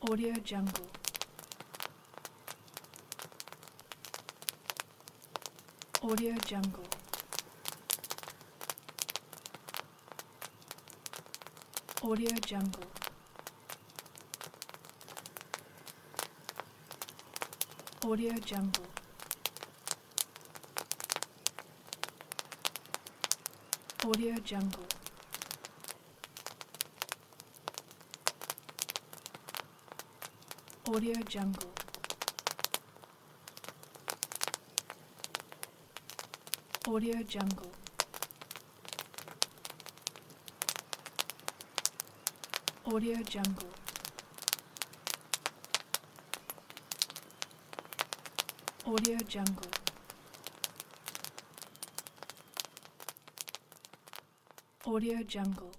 Audio Jungle. Audio Jungle. Audio Jungle. Audio Jungle. Audio Jungle. Audio Jungle. Audio Jungle. Audio Jungle. Audio Jungle. Audio Jungle.